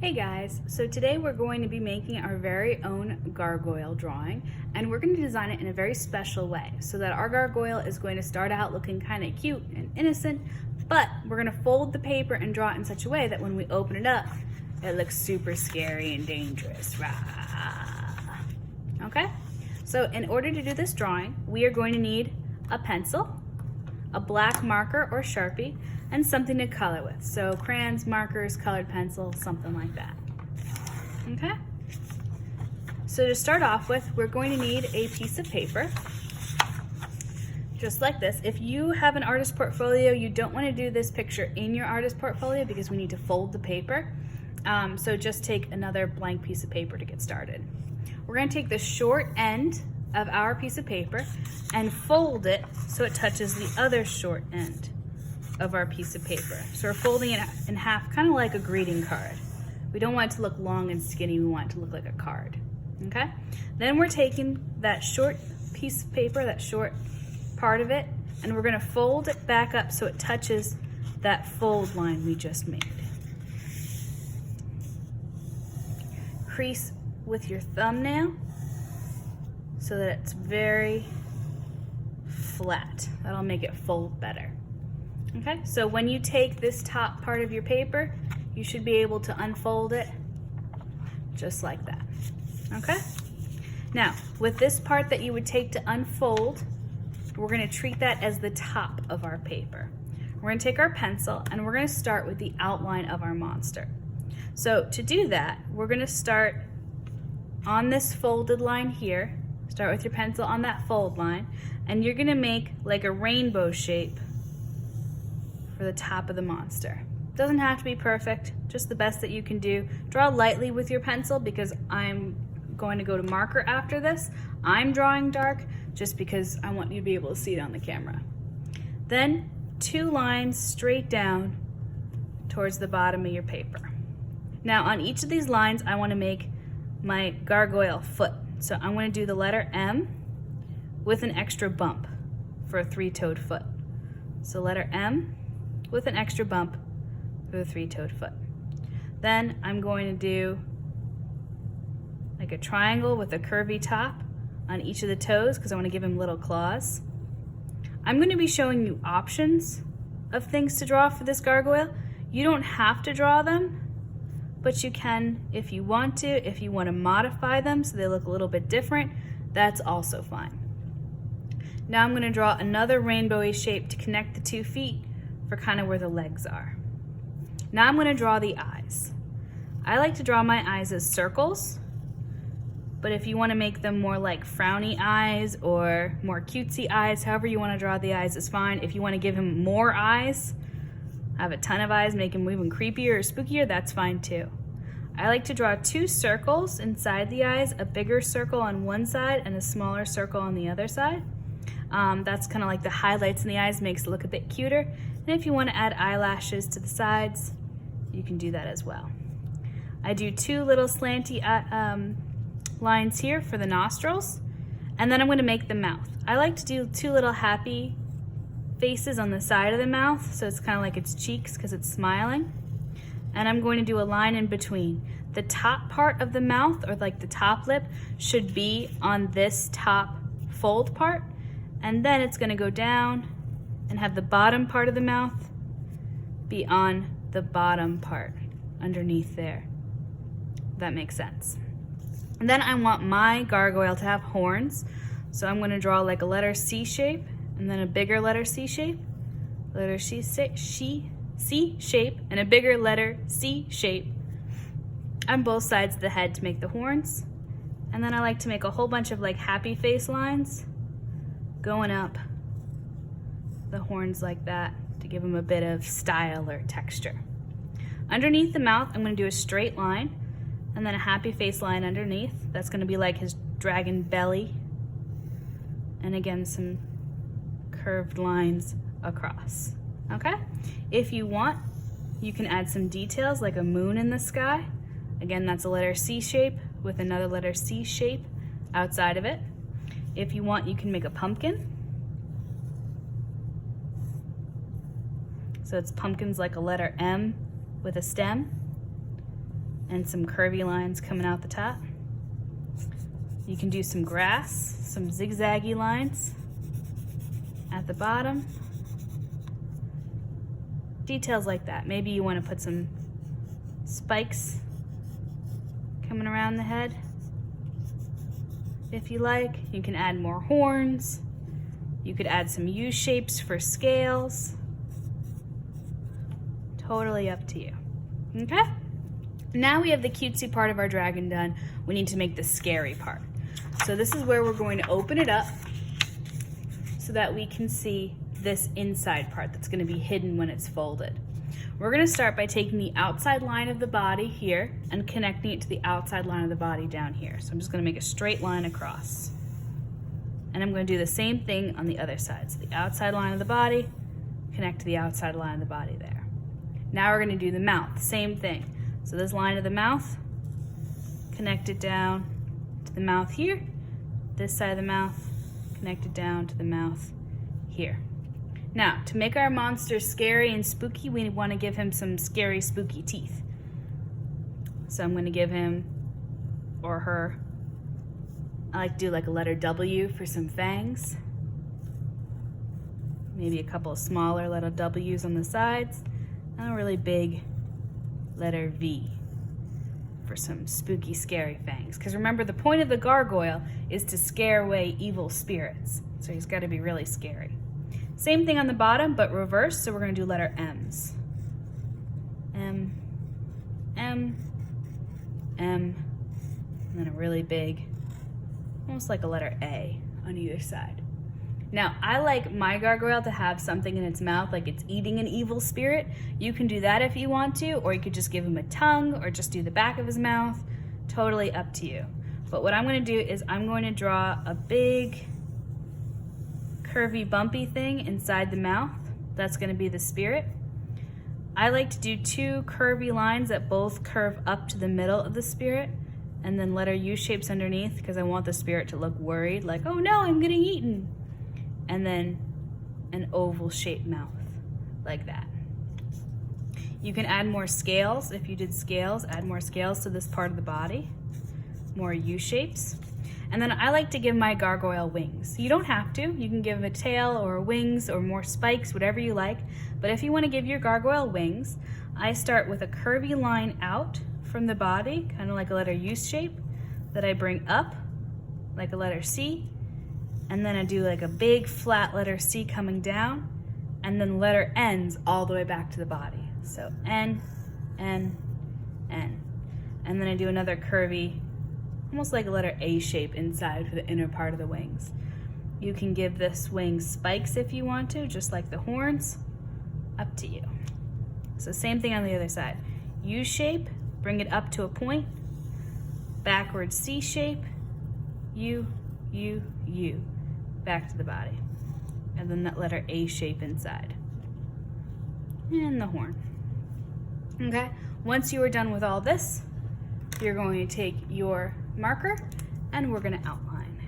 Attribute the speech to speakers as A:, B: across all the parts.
A: Hey guys, so today we're going to be making our very own gargoyle drawing, and we're going to design it in a very special way so that our gargoyle is going to start out looking kind of cute and innocent, but we're going to fold the paper and draw it in such a way that when we open it up, it looks super scary and dangerous. Rah. Okay, so in order to do this drawing, we are going to need a pencil, a black marker or Sharpie, and something to color with. So crayons, markers, colored pencil, something like that. Okay? So to start off with, we're going to need a piece of paper, just like this. If you have an artist portfolio, you don't want to do this picture in your artist portfolio because we need to fold the paper. So just take another blank piece of paper to get started. We're going to take the short end of our piece of paper and fold it so it touches the other short end of our piece of paper. So we're folding it in half, kind of like a greeting card. We don't want it to look long and skinny, we want it to look like a card. Okay? Then we're taking that short piece of paper, that short part of it, and we're gonna fold it back up so it touches that fold line we just made. Crease with your thumbnail so that it's very flat. That'll make it fold better. Okay, so when you take this top part of your paper, you should be able to unfold it just like that. Okay? Now, with this part that you would take to unfold, we're going to treat that as the top of our paper. We're going to take our pencil and we're going to start with the outline of our monster. So to do that, we're going to start on this folded line here. Start with your pencil on that fold line, and you're going to make like a rainbow shape for the top of the monster. Doesn't have to be perfect, just the best that you can do. Draw lightly with your pencil because I'm going to go to marker after this. I'm drawing dark just because I want you to be able to see it on the camera. Then 2 lines straight down towards the bottom of your paper. Now on each of these lines I want to make my gargoyle foot. So I'm going to do the letter M with an extra bump for a 3-toed foot. So letter M with an extra bump for the 3-toed foot. Then I'm going to do like a triangle with a curvy top on each of the toes because I want to give him little claws. I'm going to be showing you options of things to draw for this gargoyle. You don't have to draw them, but you can if you want to. If you want to modify them so they look a little bit different, that's also fine. Now I'm going to draw another rainbowy shape to connect the 2 feet for kind of where the legs are. Now I'm going to draw the eyes. I like to draw my eyes as circles, but if you want to make them more like frowny eyes or more cutesy eyes, however you want to draw the eyes is fine. If you want to give him more eyes, have a ton of eyes, make him even creepier or spookier, that's fine too. I like to draw 2 circles inside the eyes, a bigger circle on one side and a smaller circle on the other side. That's kind of like the highlights in the eyes, makes it look a bit cuter. And if you want to add eyelashes to the sides, you can do that as well. I do 2 little slanty lines here for the nostrils, and then I'm going to make the mouth. I like to do 2 little happy faces on the side of the mouth, so it's kind of like its cheeks because it's smiling. And I'm going to do a line in between. The top part of the mouth, or like the top lip, should be on this top fold part, and then it's going to go down and have the bottom part of the mouth be on the bottom part underneath there. That makes sense. And then I want my gargoyle to have horns, so I'm going to draw like a letter C shape and then a bigger letter C shape, letter C shape, and a bigger letter C shape on both sides of the head to make the horns. And then I like to make a whole bunch of like happy face lines going up the horns like that to give them a bit of style or texture. Underneath the mouth, I'm going to do a straight line and then a happy face line underneath. That's going to be like his dragon belly. And again, some curved lines across. Okay? If you want, you can add some details like a moon in the sky. Again, that's a letter C shape with another letter C shape outside of it. If you want, you can make a pumpkin. So it's pumpkins like a letter M with a stem. and some curvy lines coming out the top. You can do some grass, some zigzaggy lines at the bottom. Details like that. Maybe you want to put some spikes coming around the head. If you like, you can add more horns. You could add some U shapes for scales. Totally up to you. Okay? Now we have the cutesy part of our dragon done. We need to make the scary part. So this is where we're going to open it up so that we can see this inside part that's going to be hidden when it's folded. We're going to start by taking the outside line of the body here and connecting it to the outside line of the body down here. So I'm just going to make a straight line across. And I'm going to do the same thing on the other side. So the outside line of the body, connect to the outside line of the body there. Now we're going to do the mouth, same thing. So this line of the mouth, connect it down to the mouth here. This side of the mouth, connect it down to the mouth here. Now, to make our monster scary and spooky, we want to give him some scary, spooky teeth. So I'm going to give him, or her, I like to do like a letter W for some fangs. Maybe a couple of smaller little W's on the sides, and a really big letter V for some spooky, scary fangs. Because remember, the point of the gargoyle is to scare away evil spirits. So he's got to be really scary. Same thing on the bottom, but reverse, so we're going to do letter M's. M, M, M, and then a really big, almost like a letter A on either side. Now, I like my gargoyle to have something in its mouth, like it's eating an evil spirit. You can do that if you want to, or you could just give him a tongue, or just do the back of his mouth. Totally up to you. But what I'm going to do is I'm going to draw a big, curvy, bumpy thing inside the mouth. That's going to be the spirit. I like to do two curvy lines that both curve up to the middle of the spirit, and then letter U shapes underneath, because I want the spirit to look worried, like, oh no, I'm getting eaten. And then an oval shaped mouth, like that. You can add more scales. If you did scales, add more scales to this part of the body, more U shapes. And then I like to give my gargoyle wings. You don't have to. You can give him a tail or wings or more spikes, whatever you like. But if you want to give your gargoyle wings, I start with a curvy line out from the body, kind of like a letter U shape, that I bring up like a letter C. And then I do like a big flat letter C coming down, and then letter N's all the way back to the body. So N, N, N. And then I do another curvy, almost like a letter A shape inside for the inner part of the wings. You can give this wing spikes if you want to, just like the horns, up to you. So same thing on the other side. U shape, bring it up to a point, backward C shape, U, U, U, back to the body. And then that letter A shape inside. And the horn. Okay, once you are done with all this, you're going to take your marker and we're going to outline.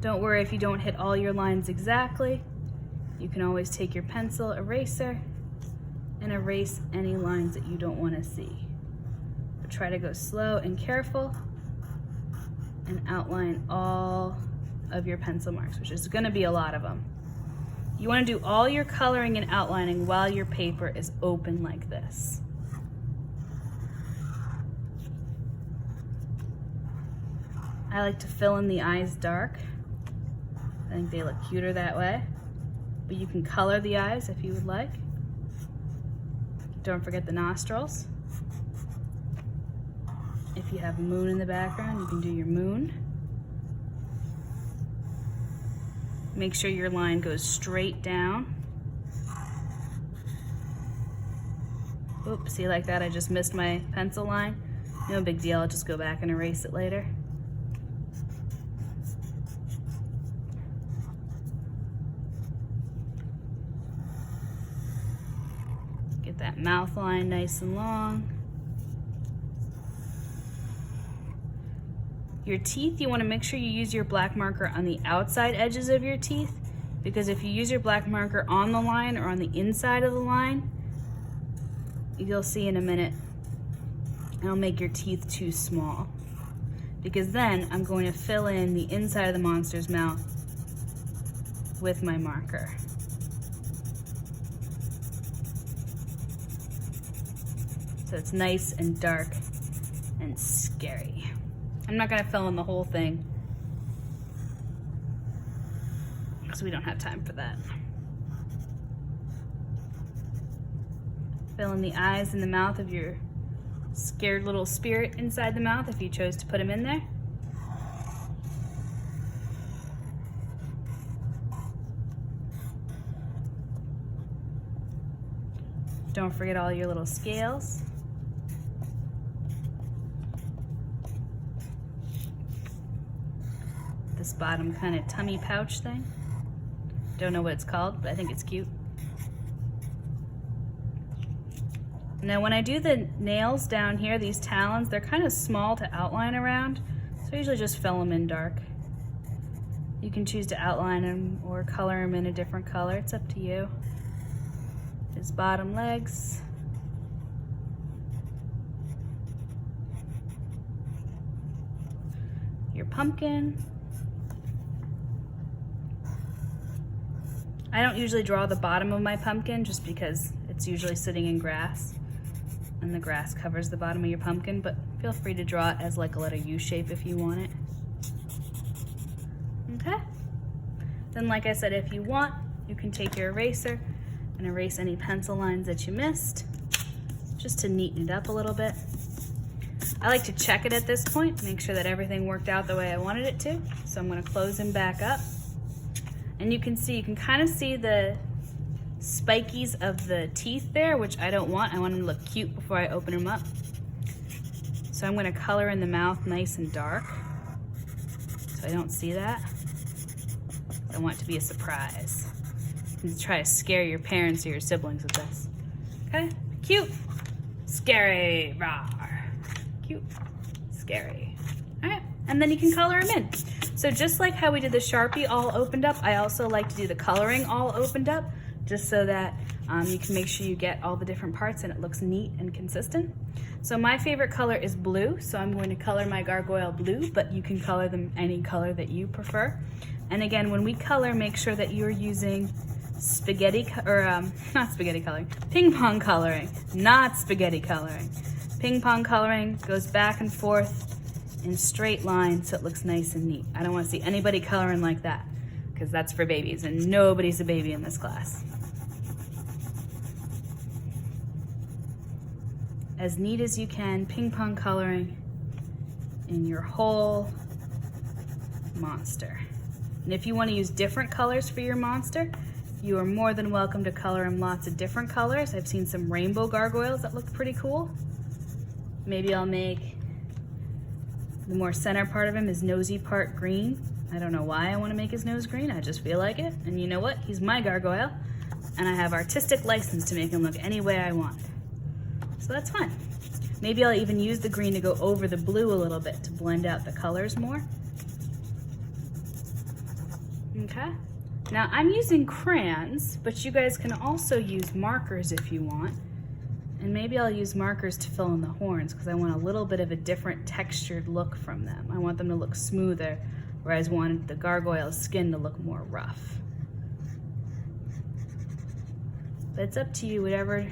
A: Don't worry if you don't hit all your lines exactly. You can always take your pencil eraser and erase any lines that you don't want to see. But try to go slow and careful and outline all of your pencil marks, which is going to be a lot of them. You want to do all your coloring and outlining while your paper is open like this. I like to fill in the eyes dark. I think they look cuter that way. But you can color the eyes if you would like. Don't forget the nostrils. If you have a moon in the background, you can do your moon. Make sure your line goes straight down. Oops, see, like that, I just missed my pencil line. No big deal, I'll just go back and erase it later. Get that mouth line nice and long. Your teeth, you want to make sure you use your black marker on the outside edges of your teeth, because if you use your black marker on the line or on the inside of the line, you'll see in a minute, it'll make your teeth too small. Because then I'm going to fill in the inside of the monster's mouth with my marker. So it's nice and dark and scary. I'm not gonna fill in the whole thing because we don't have time for that. Fill in the eyes and the mouth of your scared little spirit inside the mouth if you chose to put him in there. Don't forget all your little scales. This bottom kind of tummy pouch thing. Don't know what it's called, but I think it's cute. Now when I do the nails down here, these talons, they're kind of small to outline around, so I usually just fill them in dark. You can choose to outline them or color them in a different color, it's up to you. His bottom legs. Your pumpkin. I don't usually draw the bottom of my pumpkin just because it's usually sitting in grass and the grass covers the bottom of your pumpkin, but feel free to draw it as like a letter U shape if you want it. Okay? Then like I said, if you want, you can take your eraser and erase any pencil lines that you missed just to neaten it up a little bit. I like to check it at this point, make sure that everything worked out the way I wanted it to. So I'm gonna close him back up. And you can kind of see the spikies of the teeth there, which I don't want. I want them to look cute before I open them up. So I'm gonna color in the mouth nice and dark so I don't see that. I want it to be a surprise. You can try to scare your parents or your siblings with this. Okay, cute, scary, rawr. Cute, scary. All right, and then you can color them in. So just like how we did the Sharpie all opened up, I also like to do the coloring all opened up, just so that you can make sure you get all the different parts and it looks neat and consistent. So my favorite color is blue, so I'm going to color my gargoyle blue, but you can color them any color that you prefer. And again, when we color, make sure that you're using not spaghetti coloring, ping pong coloring, not spaghetti coloring. Ping pong coloring goes back and forth in straight lines so it looks nice and neat. I don't want to see anybody coloring like that because that's for babies and nobody's a baby in this class. As neat as you can, ping pong coloring in your whole monster. And if you want to use different colors for your monster, you are more than welcome to color in lots of different colors. I've seen some rainbow gargoyles that look pretty cool. Maybe I'll make the more center part of him, his nosy part, green. I don't know why I want to make his nose green, I just feel like it. And you know what? He's my gargoyle, and I have artistic license to make him look any way I want. So that's fun. Maybe I'll even use the green to go over the blue a little bit to blend out the colors more. Okay. Now I'm using crayons, but you guys can also use markers if you want. And maybe I'll use markers to fill in the horns because I want a little bit of a different textured look from them. I want them to look smoother, whereas I wanted the gargoyle's skin to look more rough. But it's up to you, whatever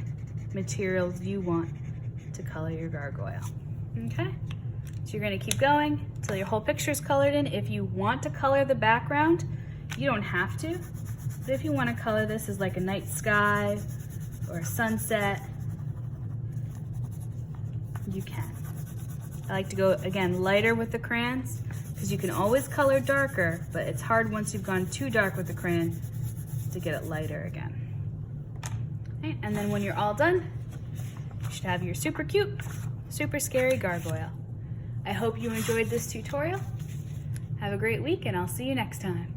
A: materials you want to color your gargoyle. Okay? So you're gonna keep going until your whole picture is colored in. If you want to color the background, you don't have to. But if you want to color this as like a night sky or a sunset, you can. I like to go, again, lighter with the crayons because you can always color darker, but it's hard once you've gone too dark with the crayon to get it lighter again. Okay, and then when you're all done, you should have your super cute, super scary gargoyle. I hope you enjoyed this tutorial. Have a great week and I'll see you next time.